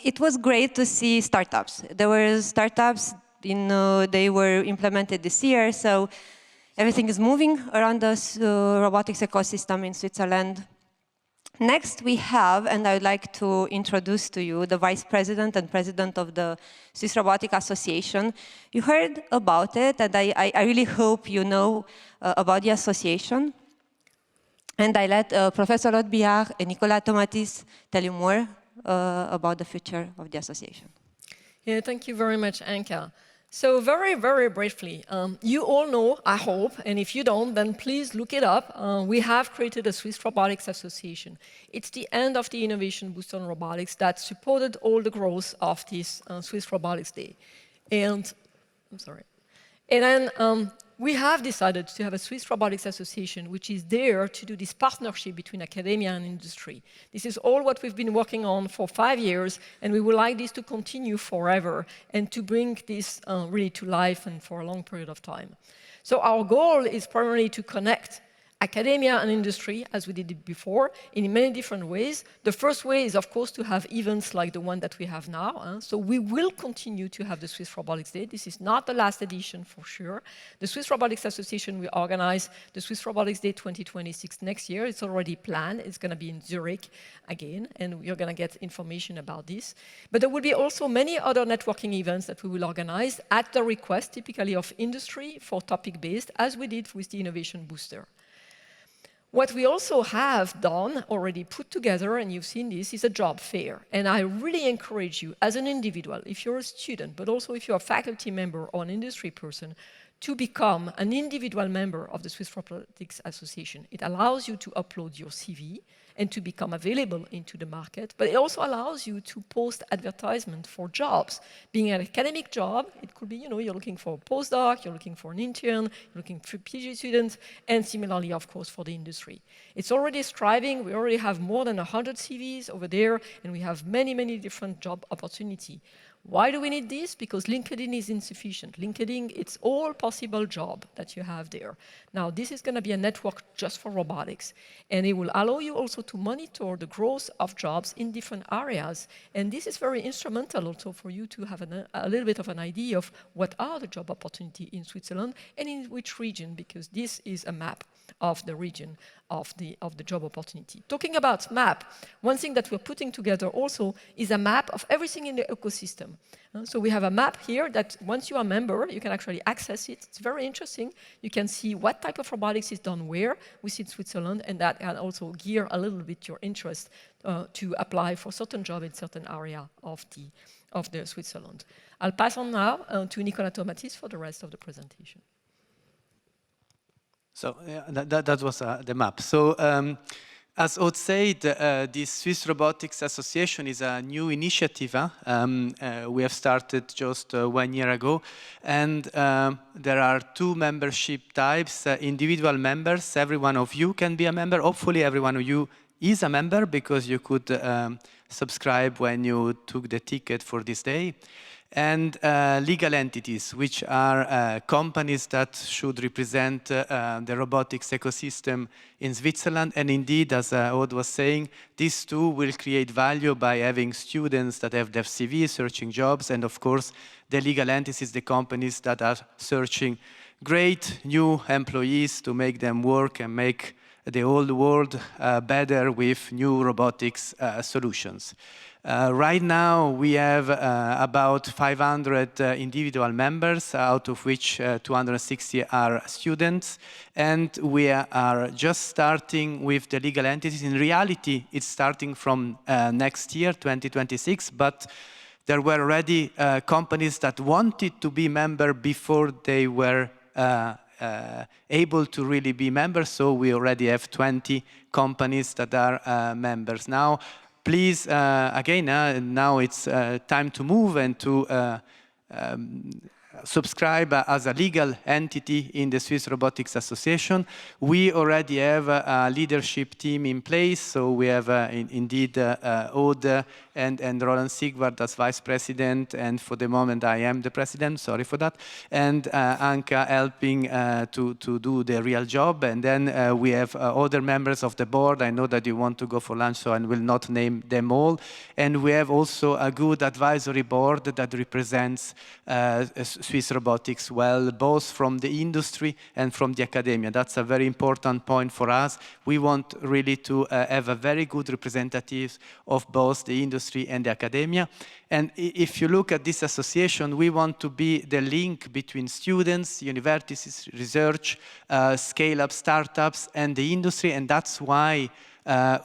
it was great to see startups. There were startups, they were implemented this year, so everything is moving around the robotics ecosystem in Switzerland. Next, we have, and I would like to introduce to you the Vice President and President of the Swiss Robotics Association. You heard about it, and I really hope you know about the association. And I let Professor Rodbillard and Nicolas Tomatis tell you more about the future of the association. Yeah, thank you very much, Anca. So very, very briefly, you all know, I hope, and if you don't, then please look it up. We have created a Swiss Robotics Association. It's the end of the innovation boost on robotics that supported all the growth of this Swiss Robotics Day. And, I'm sorry. And then we have decided to have a Swiss Robotics Association, which is there to do this partnership between academia and industry. This is all what we've been working on for 5 years, and we would like this to continue forever and to bring this really to life and for a long period of time. So our goal is primarily to connect academia and industry, as we did it before, in many different ways. The first way is, of course, to have events like the one that we have now. So we will continue to have the Swiss Robotics Day. This is not the last edition, for sure. The Swiss Robotics Association will organize the Swiss Robotics Day 2026 next year. It's already planned. It's going to be in Zurich again, and you're going to get information about this. But there will be also many other networking events that we will organize at the request, typically of industry, for topic-based, as we did with the Innovation Booster. What we also have done, already put together, and you've seen this, is a job fair. And I really encourage you, as an individual, if you're a student, but also if you're a faculty member or an industry person, to become an individual member of the Swiss Robotics Association. It allows you to upload your CV and to become available into the market, but it also allows you to post advertisement for jobs. Being an academic job, it could be, you're looking for a postdoc, you're looking for an intern, you're looking for PhD students, and similarly, of course, for the industry. It's already striving. We already have more than 100 CVs over there, and we have many, many different job opportunities. Why do we need this? Because LinkedIn is insufficient. LinkedIn, it's all possible job that you have there. Now, this is going to be a network just for robotics, and it will allow you also to monitor the growth of jobs in different areas. And this is very instrumental also for you to have a little bit of an idea of what are the job opportunities in Switzerland and in which region, because this is a map of the region of the job opportunity. Talking about map, one thing that we're putting together also is a map of everything in the ecosystem. So we have a map here that once you are a member, you can actually access it. It's very interesting. You can see what type of robotics is done where within Switzerland, and that can also gear a little bit your interest to apply for certain job in certain area of the Switzerland. I'll pass on now to Nicolas Tomatis for the rest of the presentation. So that was the map. So as Aude said, the Swiss Robotics Association is a new initiative. We have started just 1 year ago, and there are 2 membership types. Individual members, every one of you can be a member. Hopefully every one of you is a member, because you could subscribe when you took the ticket for this day. And legal entities, which are companies that should represent the robotics ecosystem in Switzerland. And indeed, as Aude was saying, these 2 will create value by having students that have their CV searching jobs, and of course, the legal entities, the companies that are searching great new employees to make them work and make the old world better with new robotics solutions. Right now, we have about 500 individual members, out of which 260 are students. And we are just starting with the legal entities. In reality, it's starting from next year, 2026, but there were already companies that wanted to be members before they were able to really be members. So we already have 20 companies that are members now. Please, again, now it's time to move and to subscribe as a legal entity in the Swiss Robotics Association. We already have a leadership team in place, so we have indeed Aude and Roland Sigvard as vice president, and for the moment I am the president, sorry for that, and Anca helping to do the real job, and then we have other members of the board. I know that you want to go for lunch, so I will not name them all, and we have also a good advisory board that represents Swiss robotics well, both from the industry and from the academia. That's a very important point for us. We want really to have a very good representatives of both the industry and the academia. And if you look at this association, we want to be the link between students, universities, research, scale-up startups, and the industry, and that's why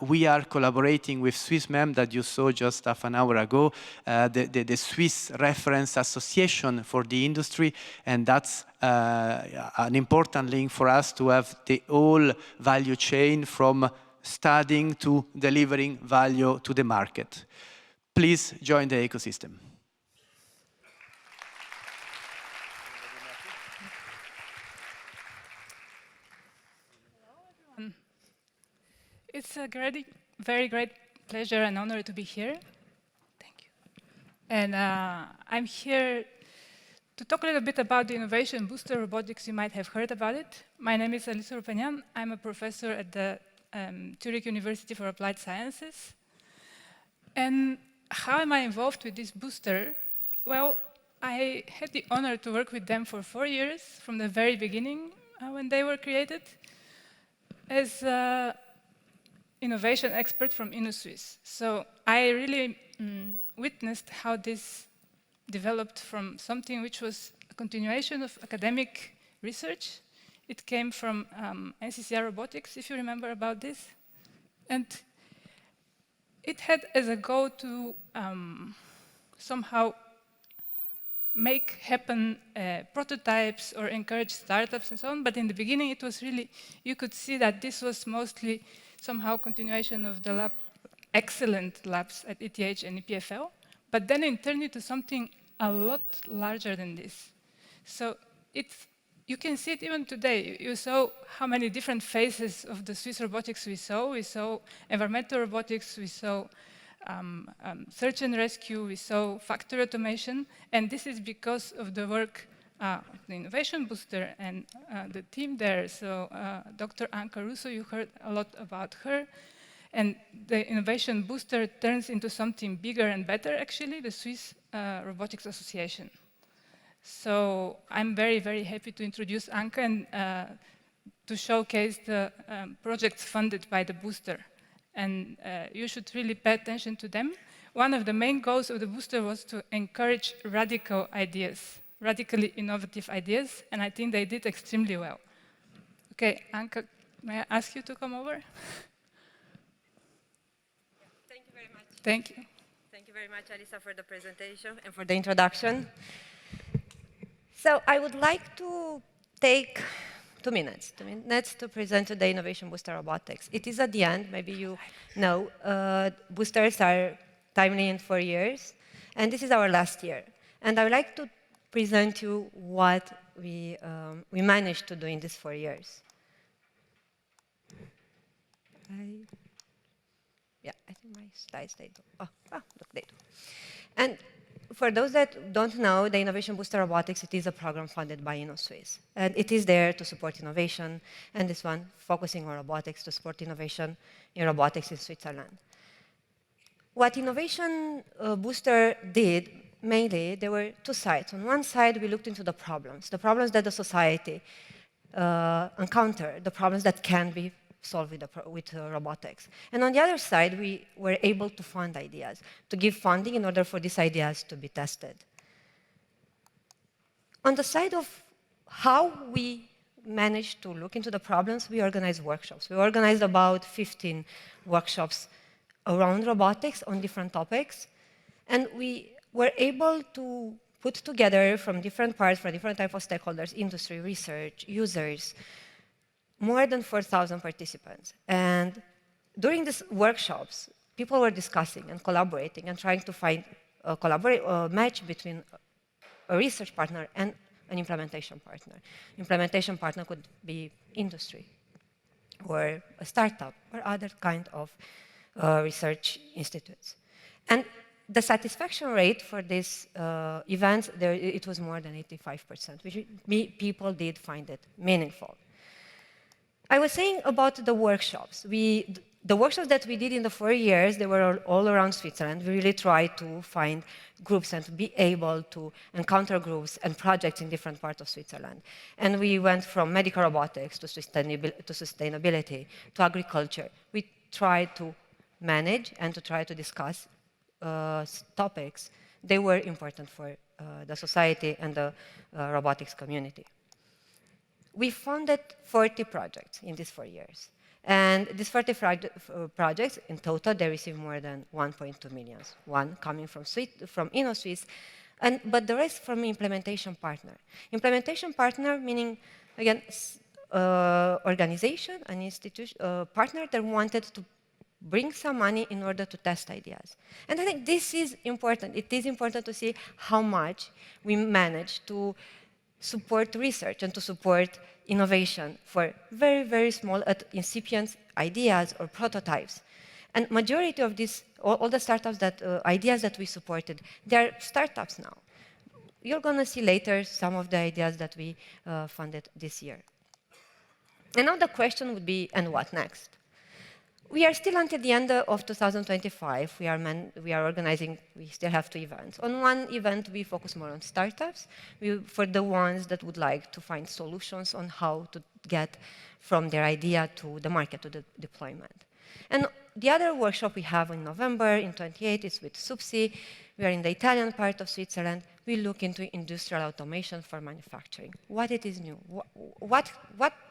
we are collaborating with SwissMem that you saw just half an hour ago, the Swiss Reference Association for the industry, and that's an important link for us to have the whole value chain from studying to delivering value to the market. Please join the ecosystem. It's a very great pleasure and honor to be here. Thank you. And I'm here to talk a little bit about the Innovation Booster Robotics. You might have heard about it. My name is Alice Ropagnan. I'm a professor at the Zurich University for Applied Sciences. And how am I involved with this booster? Well, I had the honor to work with them for 4 years, from the very beginning when they were created, as innovation expert from InnoSwiss. So I really witnessed how this developed from something which was a continuation of academic research. It came from NCCR Robotics, if you remember about this. And it had as a goal to somehow make happen prototypes or encourage startups and so on. But in the beginning, it was really, you could see that this was mostly somehow continuation of the excellent labs at ETH and EPFL. But then it turned into something a lot larger than this. So you can see it even today. You saw how many different phases of the Swiss robotics we saw. We saw environmental robotics, we saw search and rescue, we saw factory automation, and this is because of the work of the Innovation Booster and the team there. So Dr. Anca Rusu, you heard a lot about her, and the Innovation Booster turns into something bigger and better, actually, the Swiss Robotics Association. So I'm very, very happy to introduce Anca and to showcase the projects funded by the booster. And you should really pay attention to them. One of the main goals of the booster was to encourage radical ideas, radically innovative ideas, and I think they did extremely well. Okay, Anca, may I ask you to come over? Thank you very much. Thank you. Thank you very much, Alisa, for the presentation and for the introduction. So I would like to take 2 minutes to present the Innovation Booster Robotics. It is at the end, maybe you know, boosters are timely in 4 years, and this is our last year. And I would like to present you what we managed to do in these 4 years. Yeah, I think my slides, they do. Oh, look, they do. And for those that don't know, the Innovation Booster Robotics, it is a program funded by InnoSwiss. And it is there to support innovation, and this one focusing on robotics to support innovation in robotics in Switzerland. What Innovation Booster did, mainly, there were 2 sides. On one side, we looked into the problems that the society encountered, the problems that can be solved with robotics. And on the other side, we were able to fund ideas, to give funding in order for these ideas to be tested. On the side of how we managed to look into the problems, we organized workshops. We organized about 15 workshops around robotics on different topics. And we were able to put together from different parts, from different types of stakeholders, industry, research, users, more than 4,000 participants. And during these workshops, people were discussing and collaborating and trying to find a match between a research partner and an implementation partner. Implementation partner could be industry, or a startup, or other kind of research institutes. And the satisfaction rate for these events, it was more than 85%, which people did find it meaningful. I was saying about the workshops. The workshops that we did in the 4 years, they were all around Switzerland. We really tried to find groups and to be able to encounter groups and projects in different parts of Switzerland. And we went from medical robotics to sustainability, to agriculture. We tried to manage and to try to discuss topics. They were important for the society and the robotics community. We funded 40 projects in these 4 years. And these 40 projects, in total, they received more than 1.2 million. One coming from InnoSwiss, but the rest from implementation partner. Implementation partner meaning, again, organization, an institution, partner that wanted to bring some money in order to test ideas. And I think this is important. It is important to see how much we manage to support research and to support innovation for very, very small incipient ideas or prototypes. And majority of these, all the startups ideas that we supported, they're startups now. You're going to see later some of the ideas that we funded this year. And now the question would be, and what next? We are still until the end of 2025. We are organizing, we still have 2 events. On one event, we focus more on startups, for the ones that would like to find solutions on how to get from their idea to the market, to the deployment. And the other workshop we have in November, in 28, is with SUPSI. We are in the Italian part of Switzerland. We look into industrial automation for manufacturing. What it is new? What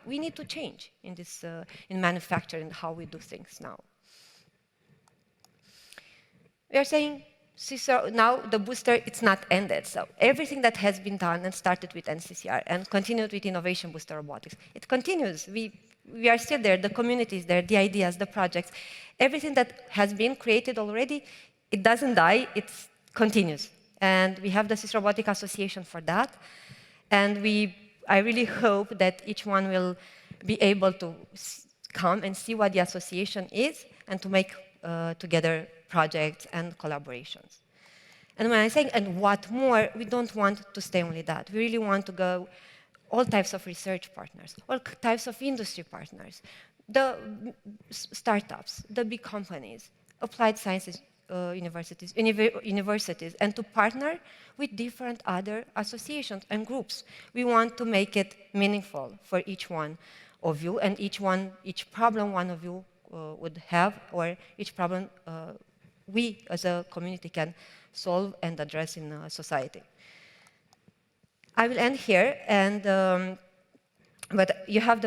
we need to change in this in manufacturing, how we do things now. We are saying, now the booster, it's not ended. So everything that has been done and started with NCCR and continued with Innovation Booster Robotics, it continues. We are still there, the community is there, the ideas, the projects. Everything that has been created already, it doesn't die, it continues. And we have the Swiss Robotics Association for that. And I really hope that each one will be able to come and see what the association is and to make together projects and collaborations. And when I'm saying, and what more, we don't want to stay only that. We really want to go all types of research partners, all types of industry partners, the startups, the big companies, applied sciences universities, and to partner with different other associations and groups. We want to make it meaningful for each one of you, and each problem one of you would have, or each problem we as a community can solve and address in society. I will end here, and but you have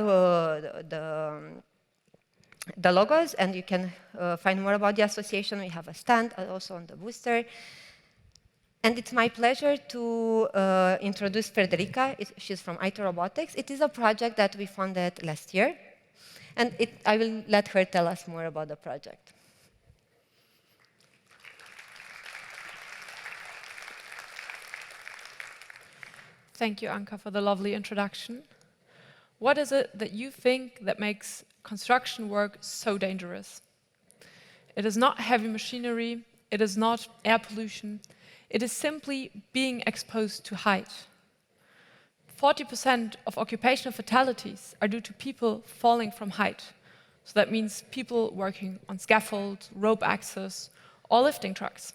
the logos, and you can find more about the association. We have a stand also on the booster. And it's my pleasure to introduce Federica. She's from IT Robotics. It is a project that we funded last year. And I will let her tell us more about the project. Thank you, Anca, for the lovely introduction. What is it that you think that makes construction work so dangerous? It is not heavy machinery, it is not air pollution, it is simply being exposed to height. 40% of occupational fatalities are due to people falling from height. So that means people working on scaffolds, rope access, or lifting trucks.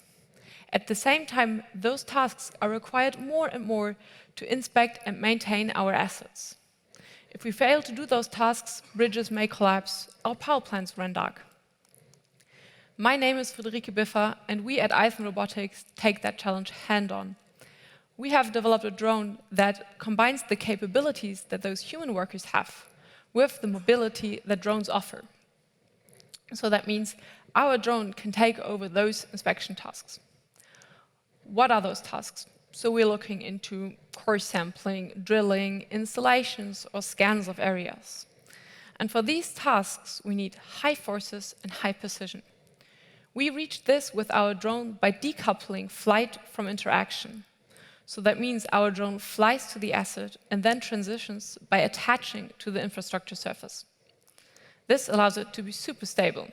At the same time, those tasks are required more and more to inspect and maintain our assets. If we fail to do those tasks, bridges may collapse, our power plants run dark. My name is Friederike Biffer, and we at Eisen Robotics take that challenge hand-on. We have developed a drone that combines the capabilities that those human workers have with the mobility that drones offer. So that means our drone can take over those inspection tasks. What are those tasks? So we're looking into core sampling, drilling, installations, or scans of areas. And for these tasks, we need high forces and high precision. We reach this with our drone by decoupling flight from interaction. So that means our drone flies to the asset and then transitions by attaching to the infrastructure surface. This allows it to be super stable.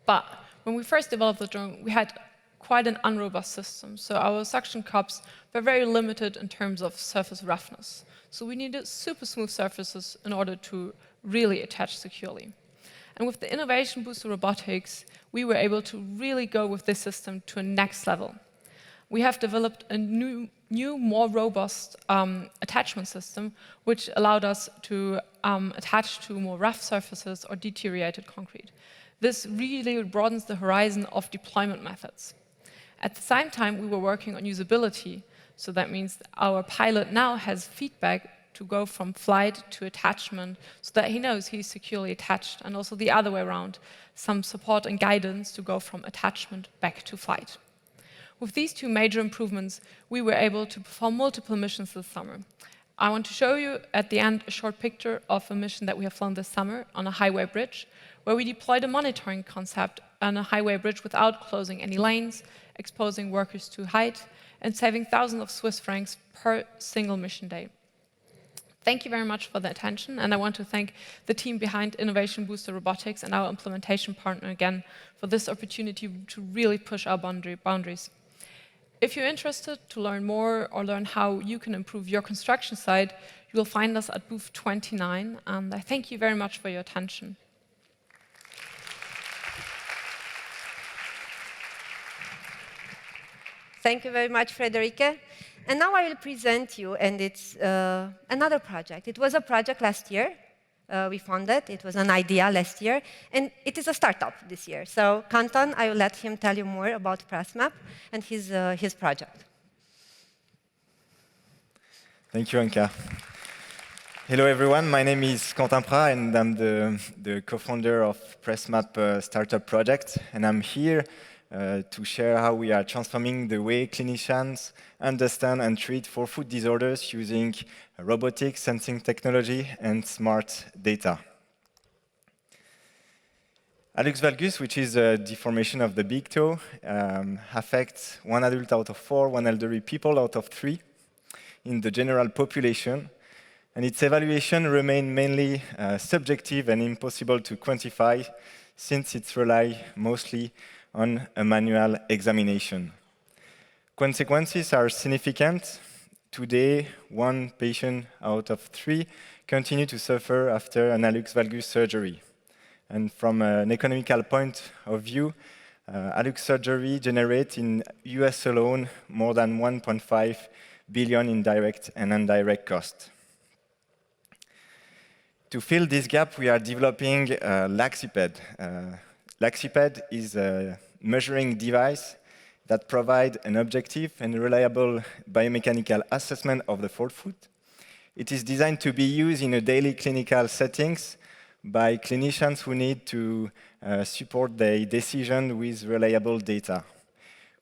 But when we first developed the drone, we had quite an unrobust system. So our suction cups were very limited in terms of surface roughness. So we needed super smooth surfaces in order to really attach securely. And with the innovation boost of robotics, we were able to really go with this system to a next level. We have developed a new more robust attachment system, which allowed us to attach to more rough surfaces or deteriorated concrete. This really broadens the horizon of deployment methods. At the same time, we were working on usability. So that means our pilot now has feedback to go from flight to attachment so that he knows he's securely attached, and also the other way around, some support and guidance to go from attachment back to flight. With these two major improvements, we were able to perform multiple missions this summer. I want to show you at the end a short picture of a mission that we have flown this summer on a highway bridge, where we deployed a monitoring concept on a highway bridge without closing any lanes, exposing workers to height, and saving thousands of Swiss francs per single mission day. Thank you very much for the attention, and I want to thank the team behind Innovation Booster Robotics and our implementation partner again for this opportunity to really push our boundaries. If you're interested to learn more or learn how you can improve your construction site, you will find us at booth 29, and I thank you very much for your attention. Thank you very much, Friederike. And now I will present you, and it's another project. It was a project last year. We founded. It was an idea last year, and it is a startup this year. So, Canton, I will let him tell you more about PressMap and his project. Thank you, Anca. Hello, everyone. My name is Quentin Prat, and I'm the co-founder of PressMap startup project. And I'm here to share how we are transforming the way clinicians understand and treat forefoot disorders using robotics, sensing technology, and smart data. Hallux valgus, which is a deformation of the big toe, affects 1 adult out of 4, 1 elderly people out of 3 in the general population. And its evaluation remains mainly subjective and impossible to quantify, since it relies mostly on a manual examination. Consequences are significant. Today, 1 patient out of 3 continue to suffer after an hallux valgus surgery. And from an economical point of view, hallux surgery generates in US alone more than 1.5 billion in direct and indirect costs. To fill this gap, we are developing Laxiped. Laxiped is a measuring device that provides an objective and reliable biomechanical assessment of the forefoot. It is designed to be used in a daily clinical settings by clinicians who need to support their decision with reliable data.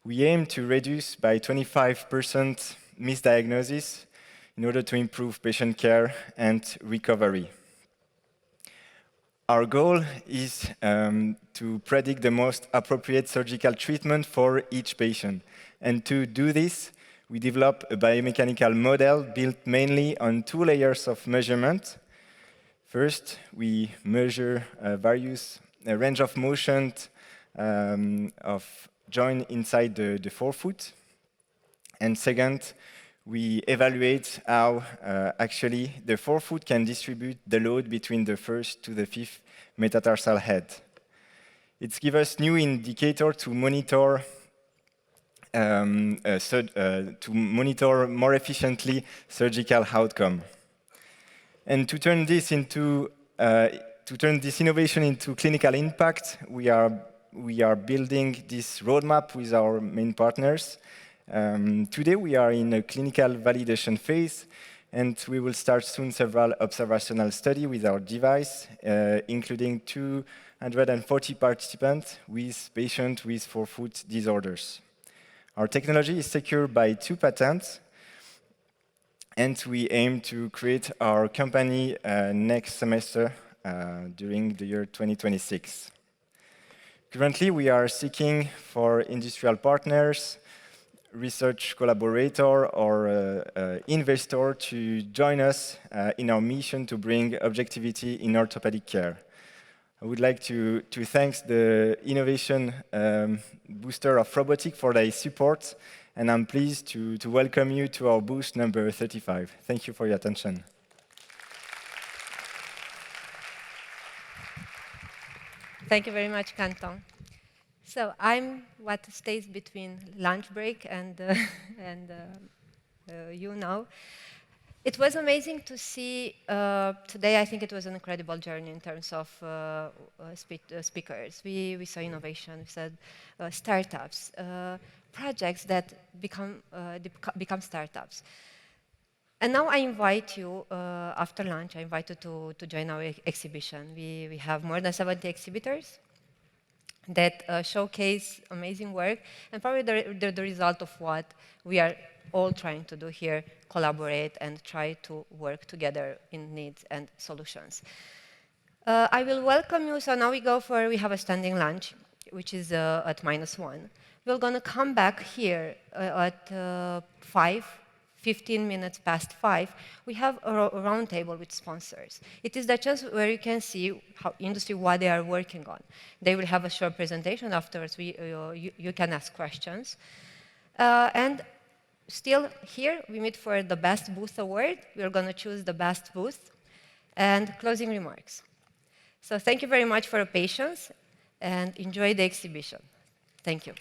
We aim to reduce by 25% misdiagnosis in order to improve patient care and recovery. Our goal is to predict the most appropriate surgical treatment for each patient. And to do this, we develop a biomechanical model built mainly on 2 layers of measurement. First, we measure various range of motion of joint inside the forefoot. And second, we evaluate how actually the forefoot can distribute the load between the 1st to the 5th metatarsal head. It gives us new indicator to monitor more efficiently surgical outcome. And to turn this innovation into clinical impact, we are building this roadmap with our main partners. Today we are in a clinical validation phase, and we will start soon several observational studies with our device, including 240 participants with patients with forefoot disorders. Our technology is secured by 2 patents, and we aim to create our company next semester during the year 2026. Currently, we are seeking for industrial partners, research collaborator or investor to join us in our mission to bring objectivity in orthopedic care. I would like to thank the innovation booster of Robotics for their support, and I'm pleased to welcome you to our booth number 35. Thank you for your attention. Thank you very much, Canton. So I'm what stays between lunch break and, you now. It was amazing to see today. I think it was an incredible journey in terms of speakers. We saw innovation, we saw startups, projects that become startups. And now I invite you, after lunch, I invite you to join our exhibition. We have more than 70 exhibitors that showcase amazing work, and probably the result of what we are all trying to do here, collaborate and try to work together in needs and solutions. I will welcome you. So now we have a standing lunch, which is at -1. We're going to come back here at 15 minutes past 5, we have a round table with sponsors. It is the chance where you can see how industry, what they are working on. They will have a short presentation afterwards. You can ask questions. And still here, we meet for the best booth award. We're going to choose the best booth and closing remarks. So thank you very much for your patience and enjoy the exhibition. Thank you.